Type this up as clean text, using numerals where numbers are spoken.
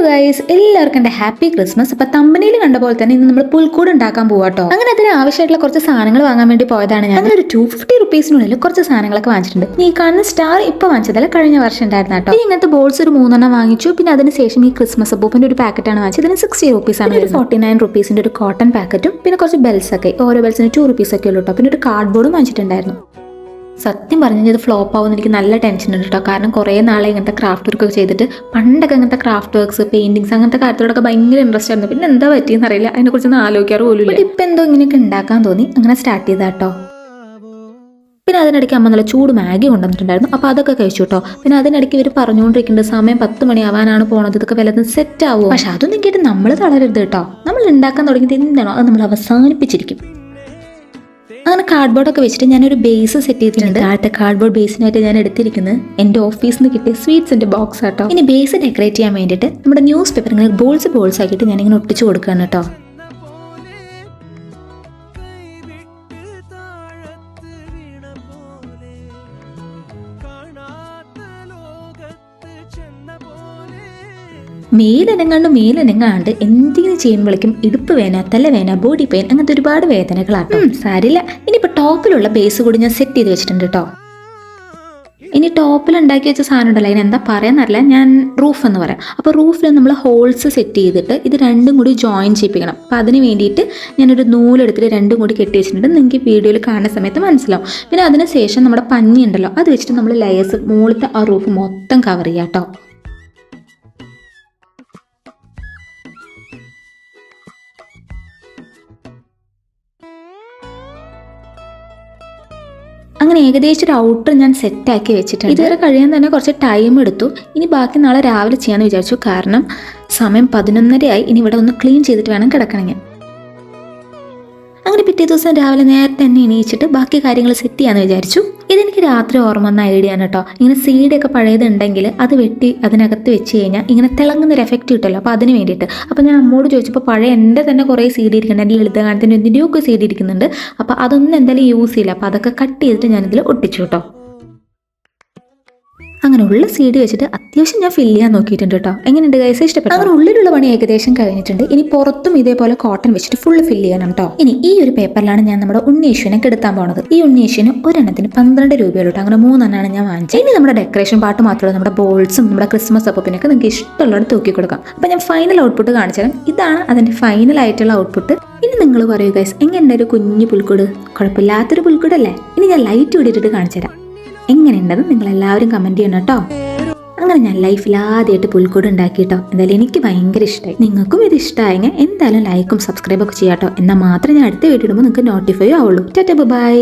Guys, എല്ലാവർക്കും എൻ്റെ happy Christmas. അപ്പോൾ തമ്പനിയിൽ കണ്ട പോലെ തന്നെ ഇന്ന് നമ്മൾ പുൽക്കൂട് ഉണ്ടാക്കാൻ പോവാട്ടോ. അങ്ങനെ അതിന് ആവശ്യമായിട്ടുള്ള കുറച്ച് സാധനങ്ങൾ വാങ്ങാൻ വേണ്ടി പോയതാണ് ഞാൻ. അങ്ങനെ ഒരു 250 റുപ്പീസിനുള്ളിൽ കുറച്ച് സാധനങ്ങളൊക്കെ വാങ്ങിച്ചിട്ടുണ്ട്. ഈ കാണുന്ന സ്റ്റാർ ഇപ്പോൾ വാങ്ങിച്ചതല്ല, കഴിഞ്ഞ വർഷം ഉണ്ടായിരുന്നു കേട്ടോ. ഇങ്ങനത്തെ ബോൾസ് ഒരു 3 വാങ്ങിച്ചു. പിന്നെ അതിനുശേഷം ഈ ക്രിസ്മസ് അപ്പൂപ്പിന്റെ ഒരു പാക്കറ്റാണ് വാങ്ങിച്ചത്. ഇതിന് 60 റുപ്പീസാണ്. ഒരു 49 റുപ്പീസിന്റെ ഒരു കോട്ടൺ പാക്കറ്റും പിന്നെ കുറച്ച് ബെൽസ് ഒക്കെ, ഓരോ ബെൽസിന് 2 റുപ്പീസ് ഒക്കെ ഉള്ളൂ കേട്ടോ. പിന്നെ ഒരു കാർഡ് ബോർഡും വാങ്ങിച്ചിട്ടുണ്ടായിരുന്നു. സത്യം പറഞ്ഞാൽ ഇത് ഫ്ലോപ്പ് ആവുമെന്ന് എനിക്ക് നല്ല ടെൻഷൻ ഉണ്ട് കേട്ടോ. കാരണം കുറേ നാളെ ഇങ്ങനത്തെ ക്രാഫ്റ്റ് വർക്ക് ഒക്കെ ചെയ്തിട്ട്, പണ്ടൊക്കെ ഇങ്ങനത്തെ ക്രാഫ്റ്റ് വർക്ക്സ്, പെയിന്റിങ്സ് അങ്ങനത്തെ കാര്യത്തോടൊക്കെ ഭയങ്കര ഇൻട്രസ്റ്റ് ആയിരുന്നു. പിന്നെ എന്താ പറ്റിയെന്ന് അറിയില്ല, അതിനെക്കുറിച്ചൊന്നും ആലോചിക്കാറ് പോലും ഇല്ല. ഇപ്പം എന്തോ ഇങ്ങനെയൊക്കെ ഉണ്ടാക്കാൻ തോന്നി, അങ്ങനെ സ്റ്റാർട്ട് ചെയ്താ കേട്ടോ. പിന്നെ അതിനിടയ്ക്ക് അമ്മ നല്ല ചൂട് മാഗി കൊണ്ടുവന്നിട്ടുണ്ടായിരുന്നു. അപ്പോൾ അതൊക്കെ കഴിച്ചു കേട്ടോ. പിന്നെ അതിനിടയ്ക്ക് ഇവർ പറഞ്ഞുകൊണ്ടിരിക്കുന്നുണ്ട് സമയം 10 മണിയാവാനാണ് പോണത്, ഇതൊക്കെ വല്ലതും സെറ്റ് ആവുമോ. പക്ഷെ അതൊന്നും കേട്ട് നമ്മൾ തളരരുത് കേട്ടോ. നമ്മൾ ഉണ്ടാക്കാൻ തുടങ്ങിയത് എന്താണോ അത് നമ്മൾ അവസാനിപ്പിച്ചിരിക്കും. അങ്ങനെ കാർഡ്ബോർഡൊക്കെ വെച്ചിട്ട് ഞാനൊരു ബേസ് സെറ്റ് ചെയ്തിട്ടുണ്ട്. താഴത്തെ കാർഡ്ബോർഡ് ബേസിനായിട്ട് ഞാൻ എടുത്തിരിക്കുന്നത് എൻ്റെ ഓഫീസിൽ നിന്ന് കിട്ടിയ സ്വീറ്റ്സിൻ്റെ ബോക്സ് ആട്ടോ. ഇനി ബേസ് ഡെക്കറേറ്റ് ചെയ്യാൻ വേണ്ടിയിട്ട് നമ്മുടെ ന്യൂസ് പേപ്പർ ഇങ്ങനെ ബോൾസ് ആക്കിയിട്ട് ഞാനിങ്ങനെ ഒട്ടിച്ചു കൊടുക്കുകയാണ് കേട്ടോ. മേലനങ്ങാണ്ട് എന്തെങ്കിലും ചെയ്യുമ്പോഴേക്കും ഇടുപ്പ് വേന, തലവേന, ബോഡി പെയിൻ അങ്ങനത്തെ ഒരുപാട് വേദനകളാട്ടോ. സാരില്ല. ഇനിയിപ്പോൾ ടോപ്പിലുള്ള ബേസ് കൂടി ഞാൻ സെറ്റ് ചെയ്ത് വെച്ചിട്ടുണ്ട് കേട്ടോ. ഇനി ടോപ്പിൽ ഉണ്ടാക്കി വെച്ച സാധനം ഉണ്ടല്ലോ, അതിന് എന്താ പറയാന്നറിയില്ല, ഞാൻ റൂഫ് എന്ന് പറയാം. അപ്പോൾ റൂഫിൽ നമ്മൾ ഹോൾസ് സെറ്റ് ചെയ്തിട്ട് ഇത് രണ്ടും കൂടി ജോയിൻ ചെയ്യിപ്പിക്കണം. അപ്പോൾ അതിന് വേണ്ടിയിട്ട് ഞാനൊരു നൂലെടുത്തിട്ട് രണ്ടും കൂടി കെട്ടി വെച്ചിട്ടുണ്ട്. നിങ്ങൾക്ക് വീഡിയോയിൽ കാണുന്ന സമയത്ത് മനസ്സിലാവും. പിന്നെ അതിന് ശേഷം നമ്മുടെ പഞ്ഞി ഉണ്ടല്ലോ, അത് വെച്ചിട്ട് നമ്മൾ ലെയേഴ്സ് മുകളിലത്തെ ആ റൂഫ് മൊത്തം കവർ ചെയ്യാം കേട്ടോ. അങ്ങനെ ഏകദേശം ഒരു ഔട്ടർ ഞാൻ സെറ്റാക്കി വെച്ചിട്ടുണ്ട്. ഇതുവരെ കഴിയാൻ തന്നെ കുറച്ച് ടൈം എടുത്തു. ഇനി ബാക്കി നാളെ രാവിലെ ചെയ്യാമെന്ന് വിചാരിച്ചു. കാരണം സമയം 11:30 ഇനി ഇവിടെ ഒന്ന് ക്ലീൻ ചെയ്തിട്ട് വേണം കിടക്കണമെങ്കിൽ. അങ്ങനെ പിറ്റേ ദിവസം രാവിലെ നേരത്തെ തന്നെ എണീച്ചിട്ട് ബാക്കി കാര്യങ്ങൾ സെറ്റ് ചെയ്യാമെന്ന് വിചാരിച്ചു. ഇതെനിക്ക് രാത്രി ഓർമ്മ വന്ന ഐഡിയ ആണ് കേട്ടോ. ഇങ്ങനെ സീഡൊക്കെ പഴയതുണ്ടെങ്കിൽ അത് വെട്ടി അതിനകത്ത് വെച്ച് കഴിഞ്ഞാൽ ഇങ്ങനെ തിളങ്ങുന്നൊരു എഫക്റ്റ് കിട്ടുമല്ലോ. അപ്പോൾ അതിന് വേണ്ടിയിട്ട് അപ്പോൾ ഞാൻ അമ്മോട് ചോദിച്ചപ്പോൾ പഴയ എൻ്റെ തന്നെ കുറേ സീഡി ഇരിക്കുന്നുണ്ട്. എൻ്റെ ലളിതഗാനത്തിൻ്റെ എന്തിൻ്റെയൊക്കെ സീഡി ഇരിക്കുന്നുണ്ട്. അപ്പോൾ അതൊന്നും എന്തായാലും യൂസ് ചെയ്യില്ല. അപ്പോൾ അതൊക്കെ കട്ട് ചെയ്തിട്ട് ഞാനിതിൽ ഒട്ടിച്ചു കേട്ടോ. അങ്ങനെ ഉള്ള സീഡ് വെച്ചിട്ട് അത്യാവശ്യം ഞാൻ ഫില്ല് ചെയ്യാൻ നോക്കിയിട്ടുണ്ട് കേട്ടോ. എങ്ങനെയുണ്ട് ഗൈസ്, ഇഷ്ടപ്പെട്ടു? അങ്ങനെ ഉള്ളിലുള്ള പണി ഏകദേശം കഴിഞ്ഞിട്ടുണ്ട്. ഇനി പുറത്തും ഇതേപോലെ കോട്ടൺ വെച്ചിട്ട് ഫുള്ള് ഫില്ല് ചെയ്യണം കേട്ടോ. ഇനി ഈ ഒരു പേപ്പറിലാണ് ഞാൻ നമ്മുടെ ഉണ്ണിയേശുവിനെ കെടുത്താൻ പോണത്. ഈ ഉണ്ണിയേശുവിന് ഒരെണ്ണത്തിന് 12 രൂപയുള്ളൂ കേട്ടോ. അങ്ങനെ 3 ഞാൻ വാങ്ങിച്ചത്. ഇനി നമ്മുടെ ഡെക്കറേഷൻ പാർട്ട് മാത്രമല്ല, നമ്മുടെ ബോൾസും നമ്മുടെ ക്രിസ്മസ് അപ്പൂപ്പിനൊക്കെ നിങ്ങൾക്ക് ഇഷ്ടമുള്ളത് തൂക്കി കൊടുക്കാം. അപ്പോൾ ഞാൻ ഫൈനൽ ഔട്ട്പുട്ട് കാണിച്ചു തരാം. ഇതാണ് അതിൻ്റെ ഫൈനൽ ആയിട്ടുള്ള ഔട്ട്പുട്ട്. ഇനി നിങ്ങൾ പറയൂ ഗൈസ്, എങ്ങനെയുണ്ട് ഒരു കുഞ്ഞു പുൽക്കൂട്? കുഴപ്പമില്ലാത്തൊരു പുൽക്കൂടല്ലേ? ഇനി ഞാൻ ലൈറ്റ് ഇട്ടിട്ട് കാണിച്ചു തരാം. എങ്ങനെയുണ്ടെന്ന് നിങ്ങൾ എല്ലാവരും കമൻറ്റ് ചെയ്യണം കേട്ടോ. അങ്ങനെ ഞാൻ ലൈഫിൽ ആദ്യമായിട്ട് പുൽക്കൂട് ഉണ്ടാക്കി കേട്ടോ. എന്തായാലും എനിക്ക് ഭയങ്കര ഇഷ്ടമായി. നിങ്ങൾക്കും ഇത് ഇഷ്ടമായെങ്കിൽ എന്തായാലും ലൈക്കും സബ്സ്ക്രൈബൊക്കെ ചെയ്യാം കേട്ടോ. എന്നാൽ മാത്രമേ ഞാൻ അടുത്ത വീഡിയോ ഇടുമ്പോൾ നിങ്ങൾക്ക് നോട്ടിഫൈ ആവുള്ളൂ. Tata bye.